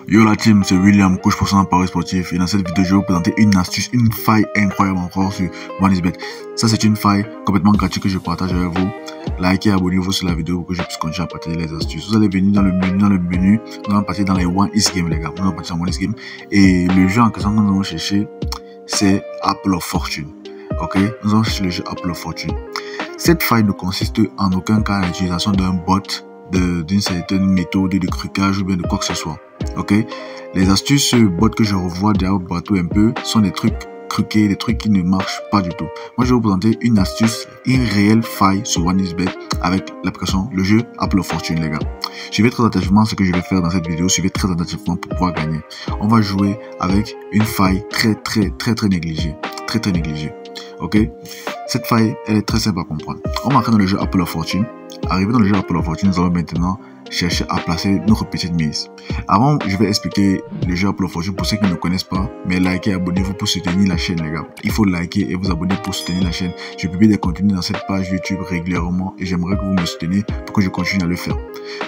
Yo la team, c'est William, coach professionnel en Paris sportif, et dans cette vidéo je vais vous présenter une astuce, une faille incroyable encore sur OneXBet. Ça c'est une faille complètement gratuite que je partage avec vous. Likez et abonnez-vous sur la vidéo pour que je puisse continuer à partager les astuces. Vous allez venir dans le menu, nous allons partir dans les OneXGame les gars, nous allons partir dans OneXGame. Et le jeu en question que nous allons chercher, c'est Apple of Fortune. Ok, nous allons chercher le jeu Apple of Fortune. Cette faille ne consiste en aucun cas à l'utilisation d'un bot, d'une certaine méthode de trucage ou bien de quoi que ce soit. Ok, les astuces bots que je revois déjà partout un peu sont des trucs truqués, des trucs qui ne marchent pas du tout. Moi je vais vous présenter une astuce, une réelle faille sur OneXBet avec l'application, le jeu Apple of Fortune les gars. Suivez très attentivement ce que je vais faire dans cette vidéo, suivez très attentivement pour pouvoir gagner. On va jouer avec une faille très négligée, très négligée. Ok, cette faille elle est très simple à comprendre. On va entrer dans le jeu Apple of Fortune. Arrivé dans le jeu Apple of Fortune, nous allons maintenant chercher à placer notre petite mise. Avant, je vais expliquer le jeu Apple of Fortune pour ceux qui ne connaissent pas, mais likez et abonnez-vous pour soutenir la chaîne les gars. Il faut liker et vous abonner pour soutenir la chaîne. Je publie des contenus dans cette page YouTube régulièrement et j'aimerais que vous me souteniez pour que je continue à le faire.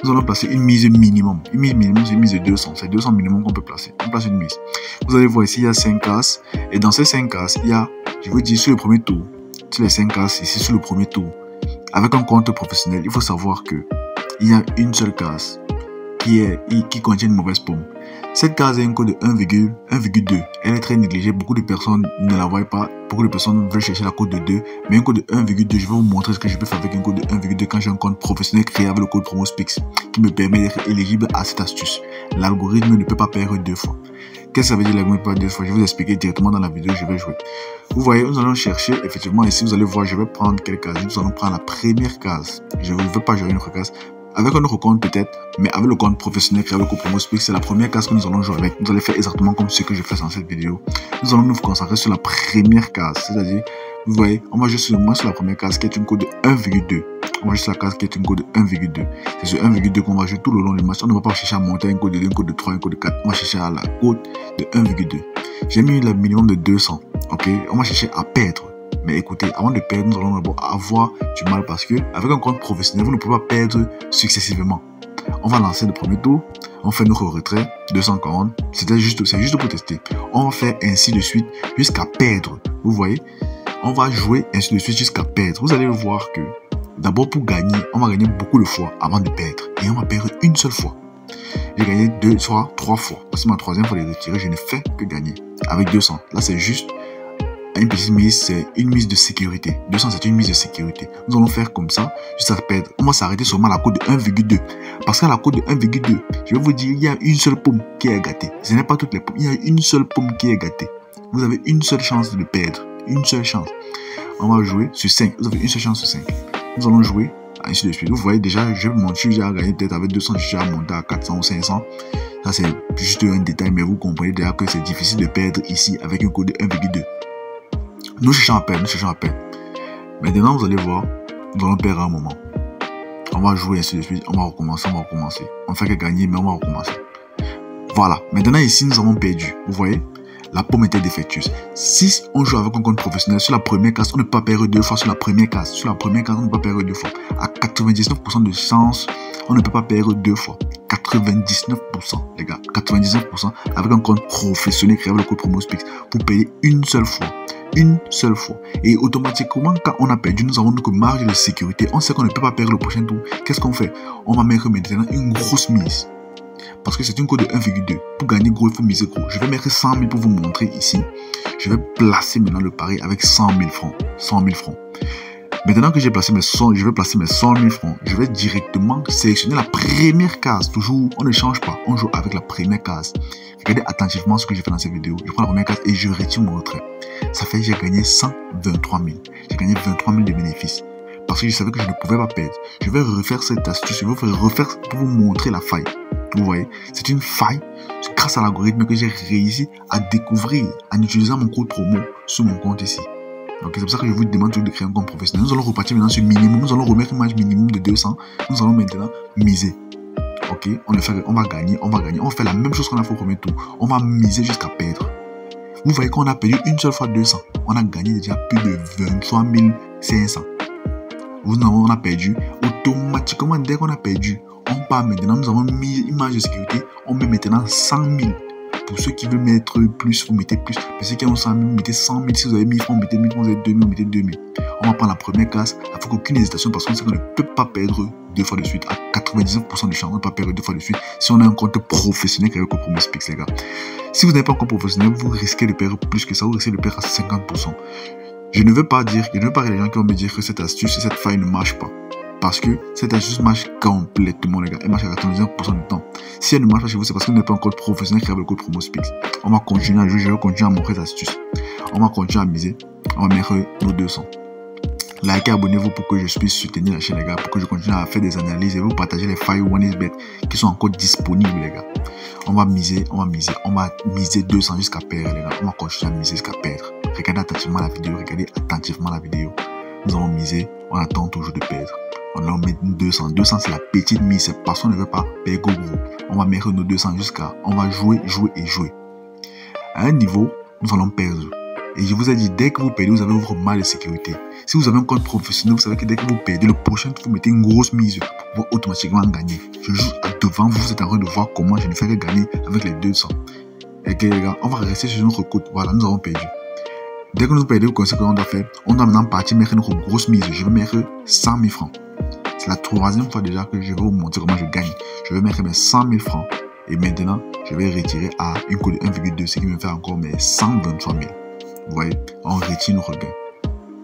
Nous allons placer une mise minimum. Une mise minimum, c'est une mise de 200. C'est 200 minimum qu'on peut placer. On place une mise. Vous allez voir ici, il y a 5 cases. Et dans ces 5 cases, il y a, je vous dis, sur le premier tour, sur les 5 cases, ici sur le premier tour, avec un compte professionnel, il faut savoir que il y a une seule case qui contient une mauvaise paume. Cette case a un code de 1,2. Elle est très négligée. Beaucoup de personnes ne la voient pas. Beaucoup de personnes veulent chercher la code de 2. Mais un code de 1,2, je vais vous montrer ce que je peux faire avec un code de 1,2 quand j'ai un compte professionnel créé avec le code PromoSpeaks qui me permet d'être éligible à cette astuce. L'algorithme ne peut pas perdre 2 fois. Qu'est-ce que ça veut dire l'algorithme ne peut pas perdre 2 fois? Je vais vous expliquer directement dans la vidéo que je vais jouer. Vous voyez, nous allons chercher, effectivement, ici vous allez voir, je vais prendre quelques cases. Nous allons prendre la première case. Je ne veux pas jouer une autre case. Avec un autre compte peut-être, mais avec le compte professionnel créé avec le PromoSpeaks, c'est la première case que nous allons jouer avec. Nous allons faire exactement comme ce que je fais dans cette vidéo. Nous allons nous concentrer sur la première case, c'est-à-dire, vous voyez, on va juste sur la première case qui est une code de 1,2. On va juste sur la case qui est une code de 1,2. C'est sur 1,2 qu'on va jouer tout le long du match. On ne va pas chercher à monter un code de 2, un code de 3, un code de 4. On va chercher à la code de 1,2. J'ai mis le minimum de 200. Ok, on va chercher à perdre. Mais écoutez, avant de perdre, nous allons avoir du mal parce que avec un compte professionnel, vous ne pouvez pas perdre successivement. On va lancer le premier tour, on fait notre retrait, 240, c'est juste pour tester. On va faire ainsi de suite jusqu'à perdre. Vous voyez, on va jouer ainsi de suite jusqu'à perdre. Vous allez voir que d'abord pour gagner, on va gagner beaucoup de fois avant de perdre. Et on va perdre une seule fois. J'ai gagné 2, soit 3 fois. Parce que ma troisième fois de retirer, je ne fais que gagner. Avec 200. Là, c'est juste une petite mise, c'est une mise de sécurité. 200, c'est une mise de sécurité. Nous allons faire comme ça, jusqu'à perdre. On va s'arrêter seulement à la cote de 1,2. Parce qu'à la cote de 1,2, je vais vous dire, il y a une seule paume qui est gâtée. Ce n'est pas toutes les paumes. Il y a une seule paume qui est gâtée. Vous avez une seule chance de perdre. Une seule chance. On va jouer sur 5. Vous avez une seule chance sur 5. Nous allons jouer ainsi de suite. Vous voyez déjà, je suis déjà gagné peut-être avec 200, je suis déjà monté à 400 ou 500. Ça, c'est juste un détail, mais vous comprenez déjà que c'est difficile de perdre ici avec un code de 1,2. Nous cherchons à perdre, Maintenant, vous allez voir, nous allons perdre un moment. On va jouer ainsi de suite, on va recommencer. On fait que gagner, mais on va recommencer. Voilà. Maintenant, ici, nous avons perdu. Vous voyez, la paume était défectueuse. Si on joue avec un compte professionnel, sur la première case, on ne peut pas perdre 2 fois sur la première case. Sur la première case, on ne peut pas perdre 2 fois. À 99% de chance, on ne peut pas perdre 2 fois. 99%, les gars. 99% avec un compte professionnel créé avec le code PromoSpeaks. Vous payez une seule fois. Une seule fois. Et automatiquement, quand on a perdu, nous avons notre marge de sécurité. On sait qu'on ne peut pas perdre le prochain tour. Qu'est-ce qu'on fait? On va mettre maintenant une grosse mise. Parce que c'est une code de 1,2. Pour gagner gros, il faut miser gros. Je vais mettre 100 000 pour vous montrer ici. Je vais placer maintenant le pari avec 100 000 francs. 100 000 francs. Maintenant que j'ai placé mes 100, je vais placer mes 100 000 francs. Je vais directement sélectionner la première case. Toujours, on ne change pas. On joue avec la première case. Regardez attentivement ce que j'ai fait dans cette vidéo. Je prends la première case et je retire mon retrait. Ça fait que j'ai gagné 123 000. J'ai gagné 23 000 de bénéfices. Parce que je savais que je ne pouvais pas perdre. Je vais refaire cette astuce. Je vais refaire pour vous montrer la faille. Vous voyez, c'est une faille grâce à l'algorithme que j'ai réussi à découvrir en utilisant mon code promo sur mon compte ici. Donc c'est pour ça que je vous demande toujours de créer un compte professionnel. Nous allons repartir maintenant sur minimum. Nous allons remettre une marge minimum de 200. Nous allons maintenant miser. Ok, on va gagner. On fait la même chose qu'on a fait au premier tour. On va miser jusqu'à perdre. Vous voyez qu'on a perdu une seule fois 200. On a gagné déjà plus de 23 500. On a perdu. Automatiquement, dès qu'on a perdu, On part maintenant, nous avons mis image de sécurité, on met maintenant 100 000. Pour ceux qui veulent mettre plus, vous mettez plus. Pour ceux qui ont 100 000, vous mettez 100 000. Si vous avez 1000 francs, vous mettez 1000 francs. Vous avez 2000, vous mettez 2000. On va prendre la première classe. Il ne faut qu'aucune hésitation parce qu'on sait qu'on ne peut pas perdre 2 fois de suite. À 99% de chance, on ne peut pas perdre 2 fois de suite. Si on a un compte professionnel avec CoPromoSpeaks, les gars. Si vous n'avez pas un compte professionnel, vous risquez de perdre plus que ça. Vous risquez de perdre à 50%. Je ne veux pas rire les gens qui vont me dire que cette astuce et cette faille ne marche pas. Parce que cette astuce marche complètement, les gars. Elle marche à 99% du temps. Si elle ne marche pas chez vous, c'est parce que vous n'avez pas un code professionnel qui a le code CoPromoSpeaks. On va continuer à jouer, je vais continuer à montrer cette astuce. On va continuer à miser. On va mettre nos 200. Likez, abonnez-vous pour que je puisse soutenir la chaîne, les gars. Pour que je continue à faire des analyses et vous partager les failles OneXBet qui sont encore disponibles, les gars. On va miser 200 jusqu'à perdre, les gars. On va continuer à miser jusqu'à perdre. Regardez attentivement la vidéo. Nous avons misé, on attend toujours de perdre. On a mis 200. 200, c'est la petite mise. C'est parce qu'on ne veut pas perdre gros. On va mettre nos 200 jusqu'à. On va jouer. À un niveau, nous allons perdre. Et je vous ai dit, dès que vous perdez, vous avez votre mal de sécurité. Si vous avez un compte professionnel, vous savez que dès que vous perdez, le prochain, vous mettez une grosse mise pour pouvoir automatiquement gagner. Je joue devant vous, vous êtes en train de voir comment je ne fais que gagner avec les 200. Et les gars, on va rester sur notre côte. Voilà, nous avons perdu. Dès que nous perdons, vous connaissez ce qu'on doit faire. On doit maintenant partir mettre notre grosse mise. Je vais mettre 100 000 francs. C'est la troisième fois déjà que je vais vous montrer comment je gagne. Je vais mettre mes 100 000 francs. Et maintenant, je vais retirer à une cote de 1,2, ce qui me fait encore mes 123 000. Vous voyez, on retire nos regains.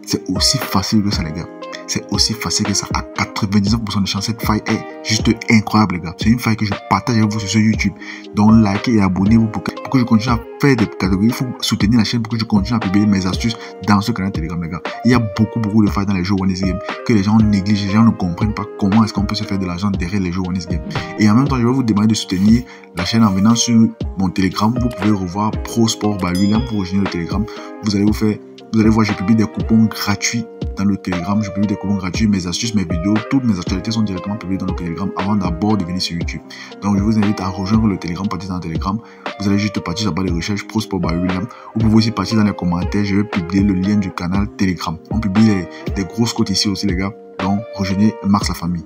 C'est aussi facile que ça, les gars. C'est aussi facile que ça. À 99% de chance, cette faille est juste incroyable, les gars. C'est une faille que je partage avec vous sur YouTube. Donc, likez et abonnez-vous pour que je continue à faire des catégories. Il faut soutenir la chaîne pour que je continue à publier mes astuces dans ce canal Telegram, les gars. Il y a beaucoup de failles dans les jeux OneXGame que les gens négligent. Les gens ne comprennent pas comment est-ce qu'on peut se faire de l'argent derrière les jeux OneXGame. Et en même temps, je vais vous demander de soutenir la chaîne en venant sur mon Telegram. Vous pouvez revoir Pro Sport by William pour rejoindre le Telegram. Vous allez voir, je publie des coupons gratuits dans le Telegram. Je publie des coupons gratuits, mes astuces, mes vidéos, toutes mes actualités sont directement publiées dans le Telegram avant d'abord de venir sur YouTube. Donc, je vous invite à rejoindre le Telegram, partir dans le Telegram. Vous allez juste partir sur la barre de recherche Pro Sport by William. Vous pouvez aussi partir dans les commentaires. Je vais publier le lien du canal Telegram. On publie des grosses cotes ici aussi, les gars. Donc, rejoignez Max la famille.